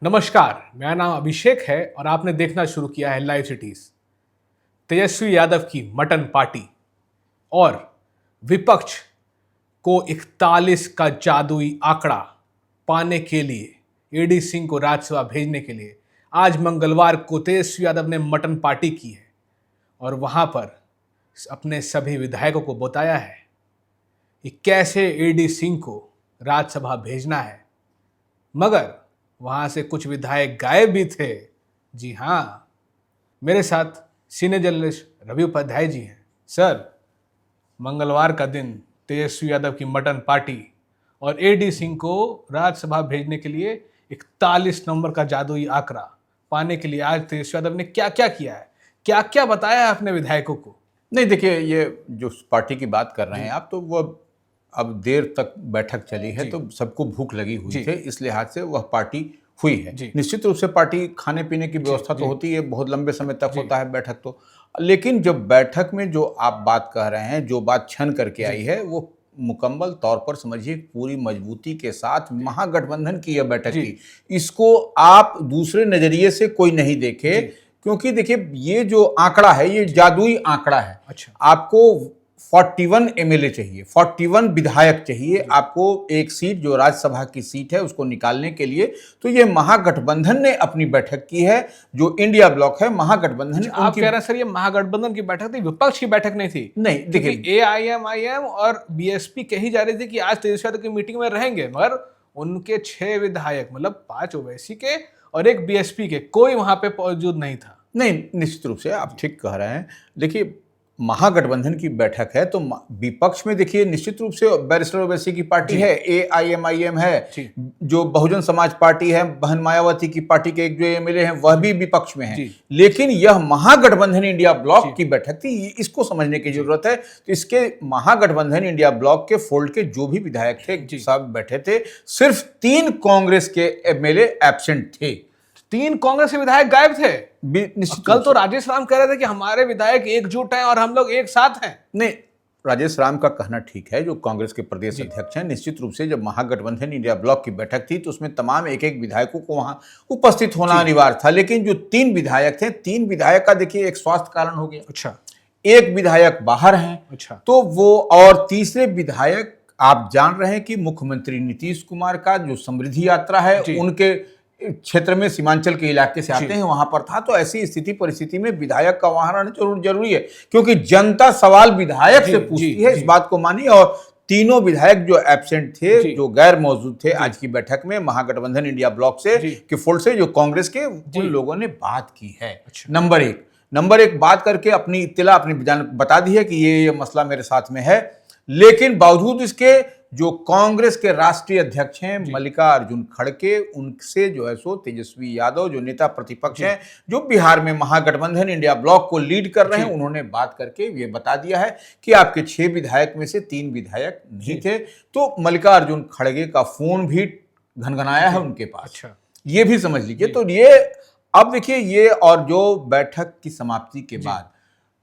नमस्कार, मेरा नाम अभिषेक है और आपने देखना शुरू किया है लाइव सिटीज। तेजस्वी यादव की मटन पार्टी और विपक्ष को 41 का जादुई आंकड़ा पाने के लिए एडी सिंह को राज्यसभा भेजने के लिए आज मंगलवार को तेजस्वी यादव ने मटन पार्टी की है और वहां पर अपने सभी विधायकों को बताया है कि कैसे एडी सिंह को राज्यसभा भेजना है। मगर वहां से कुछ विधायक गायब भी थे। जी हाँ, मेरे साथ सीनियर जर्नलिस्ट रवि उपाध्याय जी हैं। सर, मंगलवार का दिन तेजस्वी यादव की मटन पार्टी और एडी सिंह को राज्यसभा भेजने के लिए 41 नंबर का जादुई आंकड़ा पाने के लिए आज तेजस्वी यादव ने क्या क्या किया है, क्या क्या बताया है अपने विधायकों को। नहीं, देखिए, ये जो पार्टी की बात कर रहे हैं आप, तो वो अब देर तक बैठक चली है तो सबको भूख लगी हुई थी, इस लिहाज से वह पार्टी हुई है। निश्चित रूप से पार्टी खाने पीने की व्यवस्था तो होती है, बहुत लंबे समय तक होता है बैठक तो, लेकिन जब बैठक में जो आप बात कह रहे हैं, जो बात छन करके आई है, वो मुकम्मल तौर पर समझिए पूरी मजबूती के साथ महागठबंधन की यह बैठक थी। इसको आप दूसरे नजरिए से कोई नहीं देखे, क्योंकि देखिए ये जो आंकड़ा है ये जादुई आंकड़ा है। अच्छा, आपको 41 एमएलए चाहिए, 41 विधायक चाहिए आपको, एक सीट जो राज्यसभा की सीट है उसको निकालने के लिए। तो ये महागठबंधन ने अपनी बैठक की है, जो इंडिया ब्लॉक है महागठबंधन। आप कह रहे हैं सर ये महागठबंधन की बैठक थी, विपक्ष की बैठक नहीं थी? नहीं, देखिए, एआईएम और बीएसपी कही जा रही थी कि आज तेजस्वी यादव की मीटिंग में रहेंगे, मगर उनके 6 विधायक, मतलब 5 ओवैसी के और एक बीएसपी के, कोई वहां पे मौजूद नहीं था। नहीं, निश्चित रूप से आप ठीक कह रहे हैं। देखिए, महागठबंधन की बैठक है तो विपक्ष में देखिए निश्चित रूप से बैरिस्टर ओवैसी की पार्टी है, एआईएम है, जो बहुजन समाज पार्टी है, बहन मायावती की पार्टी के एक जो एमएलए हैं वह भी विपक्ष में है। लेकिन यह महागठबंधन इंडिया ब्लॉक की बैठक थी, इसको समझने की जरूरत है। तो इसके महागठबंधन इंडिया ब्लॉक के फोल्ड के जो भी विधायक थे सब बैठे थे, सिर्फ 3 कांग्रेस के एमएलए एब्सेंट थे। 3 कांग्रेस के विधायक गायब थे। कल तो राजेश राम कह रहे थे कि हमारे विधायक एकजुट हैं और हम लोग एक साथ हैं। नहीं, राजेश राम का कहना ठीक है, जो कांग्रेस के प्रदेश अध्यक्ष हैं। निश्चित रूप से जब महागठबंधन इंडिया ब्लॉक की बैठक थी तो उसमें तमाम एक एक विधायकों को वहां उपस्थित होना अनिवार्य था, लेकिन जो 3 विधायक थे, 3 विधायक का देखिए एक स्वास्थ्य कारण हो गया। अच्छा, एक विधायक बाहर हैं। अच्छा, तो वो, और तीसरे विधायक आप जान रहे हैं कि मुख्यमंत्री नीतीश कुमार का जो समृद्धि यात्रा है उनके क्षेत्र में, सीमांचल के इलाके से आते हैं, वहां पर था। तो ऐसी स्थिति परिस्थिति में विधायक का वहां रहना जरूरी है, क्योंकि जनता सवाल विधायक से पूछती है, इस बात को मानिए। और तीनों विधायक जो एब्सेंट थे, जो गैर मौजूद थे आज की बैठक में महागठबंधन इंडिया ब्लॉक से के फोल्ड से, जो कांग्रेस के, उन लोगों ने बात की है। नंबर एक बात करके अपनी इत्तिला अपनी बता दी है कि ये मसला मेरे साथ में है, लेकिन बावजूद इसके जो कांग्रेस के राष्ट्रीय अध्यक्ष हैं मल्लिकार्जुन खड़गे, उनसे जो है सो तेजस्वी यादव जो नेता प्रतिपक्ष हैं, जो बिहार में महागठबंधन इंडिया ब्लॉक को लीड कर रहे हैं, उन्होंने बात करके ये बता दिया है कि आपके 6 विधायक में से 3 विधायक नहीं थे। तो मल्लिकार्जुन खड़गे का फोन भी घनघनाया है उनके पास। अच्छा, ये भी समझ लीजिए। तो ये अब देखिए, ये और जो बैठक की समाप्ति के बाद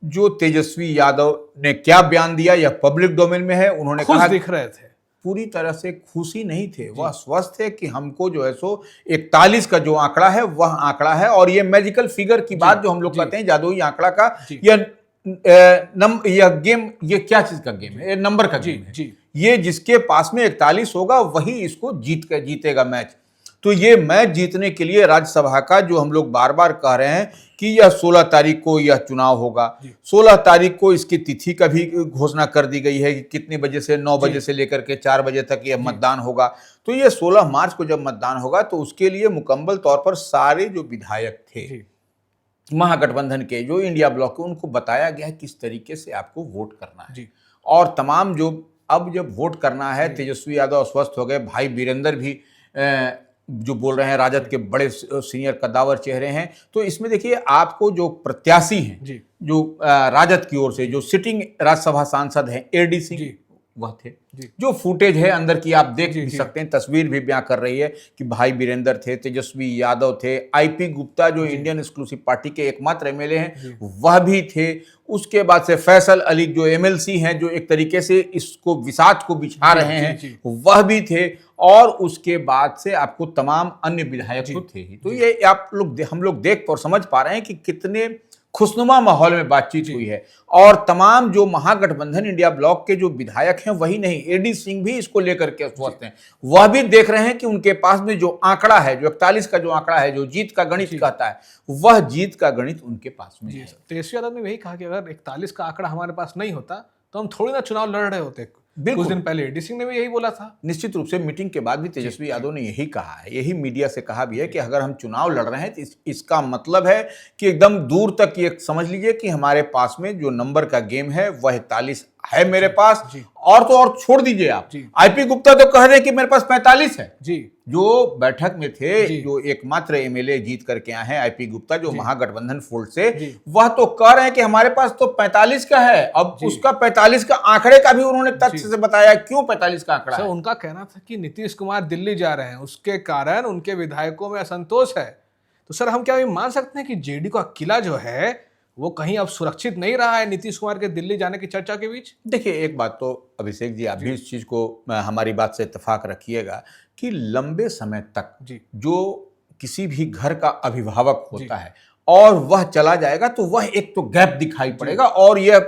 जो तेजस्वी यादव ने क्या बयान दिया, यह पब्लिक डोमेन में है। उन्होंने कहा, दिख रहे थे, पूरी तरह से खुशी नहीं थे, वह स्वस्थ है कि हमको जो है सो 41 का जो आंकड़ा है वह आंकड़ा है। और ये मैजिकल फिगर की बात जो हम लोग कहते हैं, जादुई आंकड़ा का, यह गेम, ये क्या चीज का गेम है? ये नंबर का गेम है। ये जिसके पास में 41 होगा वही इसको जीतेगा मैच। तो ये मैच जीतने के लिए राज्यसभा का, जो हम लोग बार बार कह रहे हैं कि यह 16 तारीख को यह चुनाव होगा, 16 तारीख को इसकी तिथि का भी घोषणा कर दी गई है कि कितने बजे से, 9 बजे से लेकर के 4 बजे तक यह मतदान होगा। तो ये 16 मार्च को जब मतदान होगा तो उसके लिए मुकम्मल तौर पर सारे जो विधायक थे महागठबंधन के, जो इंडिया ब्लॉक के, उनको बताया गया है किस तरीके से आपको वोट करना है। और तमाम जो अब जब वोट करना है, तेजस्वी यादव अस्वस्थ हो गए, भाई वीरेंद्र भी जो बोल रहे हैं, राजद के बड़े सीनियर कद्दावर चेहरे हैं। तो इसमें देखिए, आपको जो प्रत्याशी हैं जो राजद की ओर से, जो सिटिंग राज्यसभा सांसद हैं एडी सिंह, वह थे। जी। जो फुटेज है अंदर की आप देख जी, भी जी। सकते हैं, तस्वीर भी बयां कर रही है कि भाई वीरेंद्र थे, तेजस्वी यादव थे, आईपी गुप्ता जो इंडियन एक्सक्लूसिव पार्टी के एकमात्र एमएलए हैं वह भी थे। उसके बाद से फैसल अली जो एमएलसी हैं, जो एक तरीके से इसको विसात को बिछा रहे हैं, वह भी थे। और उसके बाद से आपको तमाम अन्य विधायक तो थे ही। तो ये आप लोग हम लोग देख और समझ पा रहे हैं कि कितने खुशनुमा माहौल में बातचीत हुई है। और तमाम जो महागठबंधन इंडिया ब्लॉक के जो विधायक हैं वही नहीं, एडी सिंह भी इसको लेकर के अस्वस्थ हैं। वह भी देख रहे हैं कि उनके पास में जो आंकड़ा है, जो 41 का जो आंकड़ा है, जो जीत का गणित कहता है, वह जीत का गणित उनके पास में है। तेजस्वी यादव ने यही कहा कि अगर 41 का आंकड़ा हमारे पास नहीं होता तो हम थोड़ी ना चुनाव लड़ रहे होते। कुछ दिन पहले एडी सिंह ने भी यही बोला था। निश्चित रूप से मीटिंग के बाद भी तेजस्वी यादव ने यही कहा है, यही मीडिया से कहा भी है कि अगर हम चुनाव लड़ रहे हैं तो इसका मतलब है कि एकदम दूर तक ये समझ लीजिए कि हमारे पास में जो नंबर का गेम है वह 41 है मेरे पास। और तो और छोड़ दीजिए आप, आईपी गुप्ता तो कह रहे हैं कि मेरे पास 45 है। जी। जो बैठक में थे, जो एकमात्र एमएलए जीत करके आए हैं आईपी गुप्ता, जो महागठबंधन फोल्ड से, वह तो कह रहे हैं कि हमारे पास तो 45 का है। अब उसका 45 का आंकड़े का भी उन्होंने तथ्य से बताया क्यों 45 का आंकड़ा है। उनका कहना था कि नीतीश कुमार दिल्ली जा रहे हैं, उसके कारण उनके विधायकों में असंतोष है। तो सर हम क्या ये मान सकते हैं कि जेडी का किला जो है वो कहीं अब सुरक्षित नहीं रहा है नीतीश कुमार के दिल्ली जाने की चर्चा के बीच? देखिए, एक बात तो अभिषेक जी, आप भी इस चीज को हमारी बात से इत्तेफाक रखिएगा कि लंबे समय तक जो किसी भी घर का अभिभावक होता है और वह चला जाएगा तो वह एक तो गैप दिखाई पड़ेगा। और यह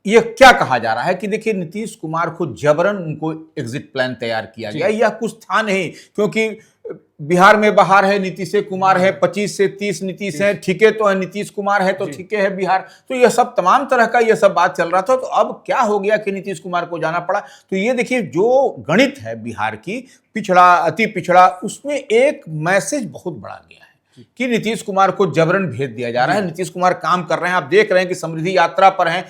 क्या कहा जा रहा है कि देखिए नीतीश कुमार को जबरन उनको एग्जिट प्लान तैयार किया गया, यह कुछ था नहीं। क्योंकि बिहार में बहार है, नीतीश कुमार है, 25 से 30 नीतीश है, ठीके तो है, नीतीश कुमार है तो ठीके है बिहार। तो यह सब तमाम तरह का यह सब बात चल रहा था। तो अब क्या हो गया कि नीतीश कुमार को जाना पड़ा? तो ये देखिए, जो गणित है बिहार की, पिछड़ा अति पिछड़ा, उसमें एक मैसेज बहुत बड़ा गया है कि नीतीश कुमार को जबरन भेज दिया जा रहा है। नीतीश कुमार काम कर रहे हैं, आप देख रहे हैं कि समृद्धि यात्रा पर हैं।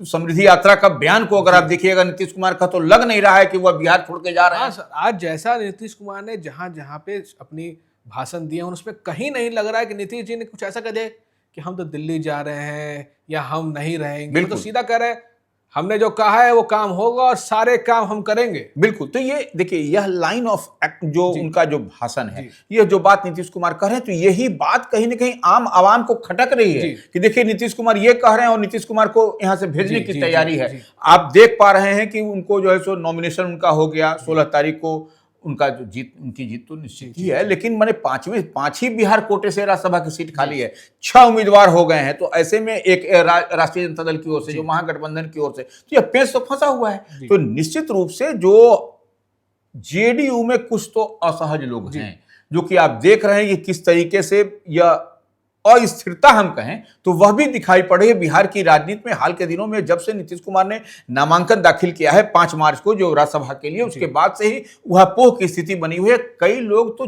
समृद्धि यात्रा का बयान को अगर आप देखिएगा नीतीश कुमार का, तो लग नहीं रहा है कि वह बिहार छोड़ के जा रहे हैं। सर, आज जैसा नीतीश कुमार ने जहां जहां पे अपनी भाषण दिए उसमें कहीं नहीं लग रहा है कि नीतीश जी ने कुछ ऐसा कह दिया कि हम तो दिल्ली जा रहे हैं या हम नहीं रहेंगे। तो सीधा कह रहे हैं हमने जो कहा है वो काम होगा और सारे काम हम करेंगे। बिल्कुल। तो ये देखिए, यह लाइन ऑफ एक्ट जो उनका जो भाषण है, यह जो बात नीतीश कुमार कह रहे हैं, तो यही बात कहीं ना कहीं आम आवाम को खटक रही है कि देखिए नीतीश कुमार ये कह रहे हैं और नीतीश कुमार को यहां से भेजने की तैयारी है। आप देख पा रहे हैं कि उनको जो है सो नॉमिनेशन उनका हो गया 16 तारीख को। उनका जो उनकी जीत तो निश्चित ही है, लेकिन मैंने 5 ही बिहार कोटे से राज्यसभा की सीट खाली है, 6 उम्मीदवार हो गए हैं। तो ऐसे में एक राष्ट्रीय जनता दल की ओर से, जो महागठबंधन की ओर से, तो यह पेच तो फंसा हुआ है। तो निश्चित रूप से जो जेडीयू में कुछ तो असहज लोग हैं, जो कि आप देख रहे हैं कि किस तरीके से यह अस्थिरता हम कहें तो वह भी दिखाई पड़े है बिहार की राजनीति में हाल के दिनों में। जब से नीतीश कुमार ने नामांकन दाखिल किया है 5 मार्च को जो राज्यसभा के लिए, उसके बाद से ही ऊहापोह की स्थिति बनी हुई है। कई लोग तो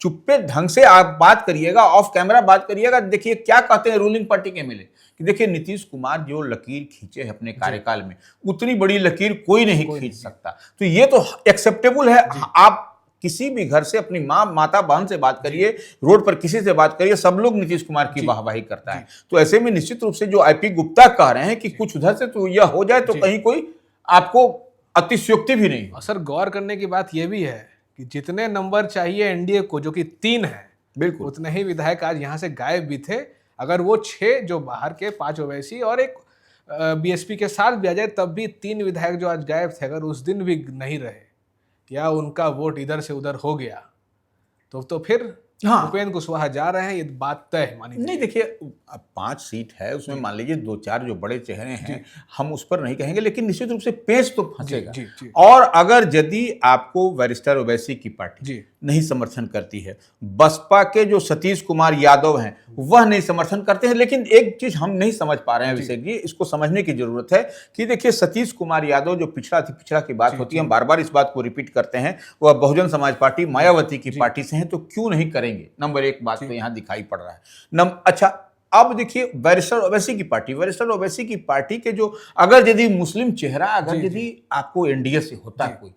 चुप्पे ढंग से आप बात करिएगा, ऑफ कैमरा बात करिएगा, देखिए क्या कहते हैं रूलिंग पार्टी के एमएलए कि देखिए नीतीश कुमार जो लकीर खींचे है अपने कार्यकाल में, उतनी बड़ी लकीर कोई नहीं खींच सकता। तो ये तो एक्सेप्टेबल है। आप किसी भी घर से अपनी माता बहन से बात करिए, रोड पर किसी से बात करिए, सब लोग नीतीश कुमार की वाहवाही करता है। तो ऐसे में निश्चित रूप से जो आईपी गुप्ता कह रहे हैं कि कुछ उधर से तो यह हो जाए तो कहीं कोई आपको अतिशयोक्ति भी नहीं। और सर गौर करने की बात यह भी है कि जितने नंबर चाहिए एनडीए को, जो कि 3 है, बिल्कुल उतने ही विधायक आज यहाँ से गायब भी थे। अगर वो 6 जो बाहर के 5 ओवैसी और एक बीएसपी के साथ भी आ जाए, तब भी 3 विधायक जो आज गायब थे, अगर उस दिन भी नहीं रहे या उनका वोट इधर से उधर हो गया तो फिर उपेंद्र कुशवाहा जा रहे हैं, ये बात तय है मानी नहीं। देखिए, अब 5 सीट है, उसमें मान लीजिए 2-4 जो बड़े चेहरे हैं, हम उस पर नहीं कहेंगे, लेकिन निश्चित रूप से पेच तो फंसेगा। और अगर यदि आपको बैरिस्टर ओवैसी की पार्टी नहीं समर्थन करती है, बसपा के जो सतीश कुमार यादव हैं वह नहीं समर्थन करते हैं, लेकिन एक चीज हम नहीं समझ पा रहे हैं अभिषेक जी, इसको समझने की जरूरत है कि देखिए सतीश कुमार यादव जो पिछड़ा की बात होती है, हम बार बार इस बात को रिपीट करते हैं, वह बहुजन समाज पार्टी मायावती की पार्टी से हैं, तो क्यों नहीं करेंगे? नंबर 1 बात तो यहां दिखाई पड़ रहा है। अच्छा, अब देखिए बैरिस्टर ओवैसी की पार्टी के जो अगर यदि मुस्लिम चेहरा अगर यदि आपको एनडीए से होता है कोई,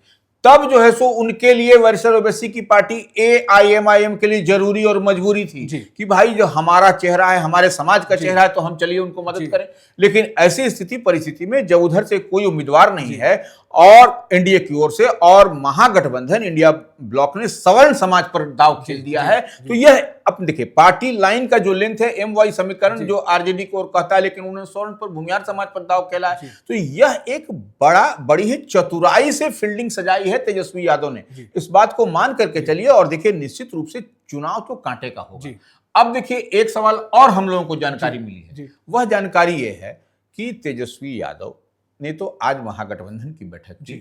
तब जो है सो उनके लिए बैरिस्टर ओवैसी की पार्टी एआईएमआईएम के लिए जरूरी और मजबूरी थी कि भाई जो हमारा चेहरा है, हमारे समाज का चेहरा है, तो हम चलिए उनको मदद करें। लेकिन ऐसी स्थिति परिस्थिति में जब उधर से कोई उम्मीदवार नहीं है और एनडीए की ओर से, और महागठबंधन इंडिया ब्लॉक ने सवर्ण समाज पर दाव खेल दिया है। तो यह अब देखिए पार्टी लाइन का जो लेंथ है एम वाई समीकरण जो आरजेडी को और कहता है, लेकिन उन्होंने सवर्ण पर भूमिहार समाज पर दाव खेला है। तो यह एक बड़ी ही चतुराई से फील्डिंग सजाई है तेजस्वी यादव ने। इस बात को मान करके चलिए, और देखिए निश्चित रूप से चुनाव तो कांटे का होगा। अब देखिए एक सवाल और हम लोगों को जानकारी मिली है, वह जानकारी यह है कि तेजस्वी यादव ने तो आज महागठबंधन की बैठक की,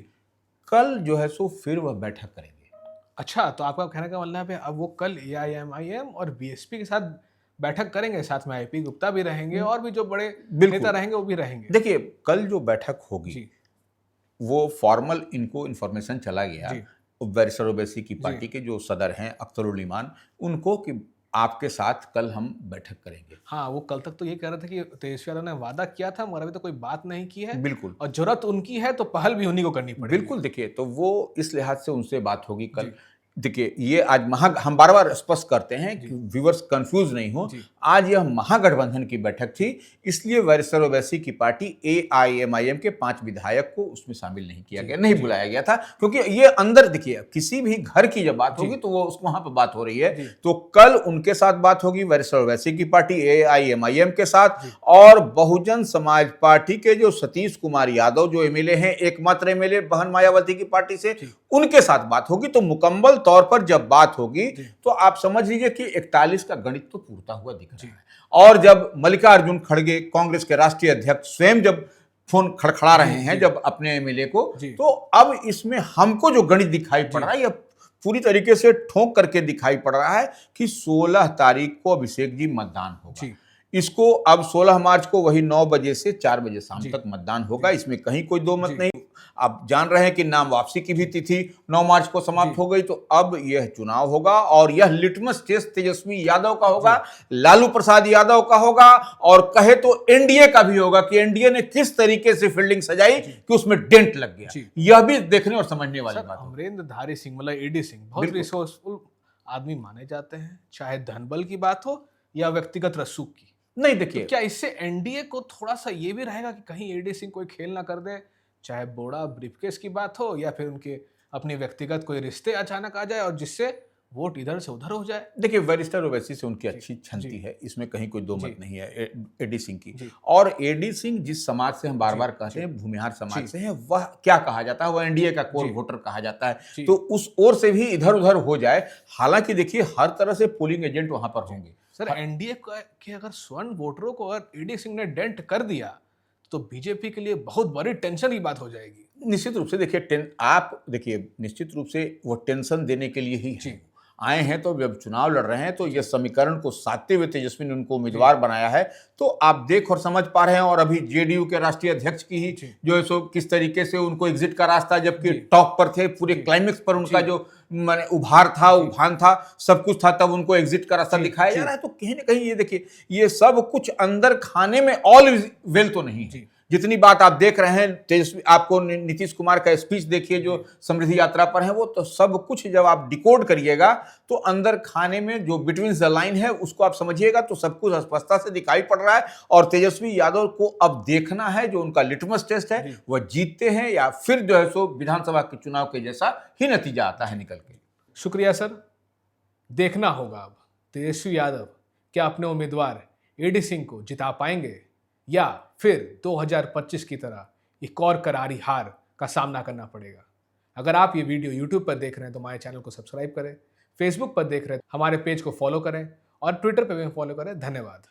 कल जो है सो फिर वह बैठक करेंगे। अच्छा, तो आपका कहने का मतलब है अब वो कल एआईएमआईएम और बीएसपी के साथ बैठक करेंगे, साथ में आईपी गुप्ता भी रहेंगे और भी जो बड़े नेता रहेंगे वो भी रहेंगे। देखिए कल जो बैठक होगी वो फॉर्मल इनको इन्फॉर्मेशन चला गया बैरिस्टर ओवैसी की पार्टी के जो सदर हैं अख्तरुल ईमान, उनको कि आपके साथ कल हम बैठक करेंगे। हाँ, वो कल तक तो ये कह रहे थे कि तेजस्वी यादव ने वादा किया था मगर अभी तो कोई बात नहीं की है। बिल्कुल, और जरूरत उनकी है तो पहल भी उन्हीं को करनी पड़ेगी। बिल्कुल, देखिए तो वो इस लिहाज से उनसे बात होगी कल। देखिए ये आज हम बार बार स्पष्ट करते हैं कि व्यूअर्स कंफ्यूज नहीं हो, आज यह महागठबंधन की बैठक थी, इसलिए बैरिस्टर ओवैसी की पार्टी एआईएमआईएम के 5 विधायक को उसमें शामिल नहीं किया गया, नहीं बुलाया गया था, क्योंकि ये अंदर देखिए किसी भी घर की जब बात होगी तो वो वहां पर बात हो रही है। तो कल उनके साथ बात होगी बैरिस्टर ओवैसी की पार्टी एआईएमआईएम के साथ, और बहुजन समाज पार्टी के जो सतीश कुमार यादव जो एमएलए हैं, एकमात्र एमएलए बहन मायावती की पार्टी से, उनके साथ बात होगी। तो मुकम्मल तौर पर जब बात होगी तो आप समझ लीजिए कि 41 का गणित तो पूरता हुआ दिख रहा है। और जब मल्लिकार्जुन खड़गे कांग्रेस के राष्ट्रीय अध्यक्ष स्वयं जब फोन खड़खड़ा रहे हैं जब अपने एमएलए को, तो अब इसमें हमको जो गणित दिखाई पड़ रहा है यह पूरी तरीके से ठोक करके दिखाई पड़ रहा है कि 16 तारीख को अभिषेक जी मतदान होगा। इसको अब 16 मार्च को वही 9 बजे से 4 बजे शाम तक मतदान होगा, इसमें कहीं कोई दो मत नहीं। आप जान रहे हैं कि नाम वापसी की भी तिथि 9 मार्च को समाप्त हो गई। तो अब यह चुनाव होगा और यह लिटमस टेस्ट तेजस्वी यादव का होगा, लालू प्रसाद यादव का होगा, और कहे तो एनडीए का भी होगा कि एनडीए ने किस तरीके से फील्डिंग सजाई कि उसमें डेंट लग गया। यह भी देखने और समझने वाली बात है। अमरेंद्रधारी सिंह मतलब एडी सिंह बहुत रिसोर्सफुल आदमी माने जाते हैं, चाहे धनबल की बात हो या व्यक्तिगत रसूख की। नहीं देखिए, तो क्या इससे एनडीए को थोड़ा सा ये भी रहेगा कि कहीं एडी सिंह कोई खेल ना कर दे, चाहे बोड़ा ब्रीफकेस की बात हो या फिर उनके अपने व्यक्तिगत कोई रिश्ते अचानक आ जाए और जिससे वोट इधर से उधर हो जाए? देखिए बैरिस्टर ओवैसी से उनकी अच्छी छंती है, इसमें कहीं कोई दो मत नहीं है एडी सिंह की। और एडी सिंह जिस समाज से हम बार बार कहते हैं भूमिहार समाज से है, वह क्या कहा जाता है, वह एनडीए का कोर वोटर कहा जाता है। तो उस ओर से भी इधर उधर हो जाए, हालांकि देखिए हर तरह से पोलिंग एजेंट वहां पर होंगे। सर एनडीए के अगर स्वर्ण वोटरों को अगर एडी सिंह ने डेंट कर दिया तो बीजेपी के लिए बहुत बड़ी टेंशन की बात हो जाएगी। निश्चित रूप से देखिए आप देखिए निश्चित रूप से वो टेंशन देने के लिए ही है। आए हैं तो जब चुनाव लड़ रहे हैं तो यह समीकरण को साधते हुए तेजस्वी ने उनको उम्मीदवार बनाया है। तो आप देख और समझ पा रहे हैं। और अभी जेडीयू के राष्ट्रीय अध्यक्ष की ही जो है सो किस तरीके से उनको एग्जिट का रास्ता, जबकि टॉप पर थे, पूरे क्लाइमेक्स पर उनका जो माने उभार था, उभान था, सब कुछ था, तब उनको एग्जिट का रास्ता दिखाया जा रहा है। तो कहीं ना कहीं ये देखिए ये सब कुछ अंदर खाने में ऑल वेल तो नहीं है। जितनी बात आप देख रहे हैं तेजस्वी, आपको नीतीश कुमार का स्पीच देखिए जो समृद्धि यात्रा पर है, वो तो सब कुछ जब आप डिकोड करिएगा तो अंदर खाने में जो बिटवीन द लाइन है उसको आप समझिएगा तो सब कुछ स्पष्टता से दिखाई पड़ रहा है। और तेजस्वी यादव को अब देखना है जो उनका लिटमस टेस्ट है, वह जीतते हैं या फिर जो है सो विधानसभा के चुनाव के जैसा ही नतीजा आता है निकल के। शुक्रिया सर। देखना होगा अब तेजस्वी यादव क्या अपने उम्मीदवार एडी सिंह को जिता पाएंगे या फिर 2025 की तरह एक और करारी हार का सामना करना पड़ेगा। अगर आप ये वीडियो YouTube पर देख रहे हैं तो हमारे चैनल को सब्सक्राइब करें, Facebook पर देख रहे हैं हमारे पेज को फॉलो करें और ट्विटर पर भी फॉलो करें। धन्यवाद।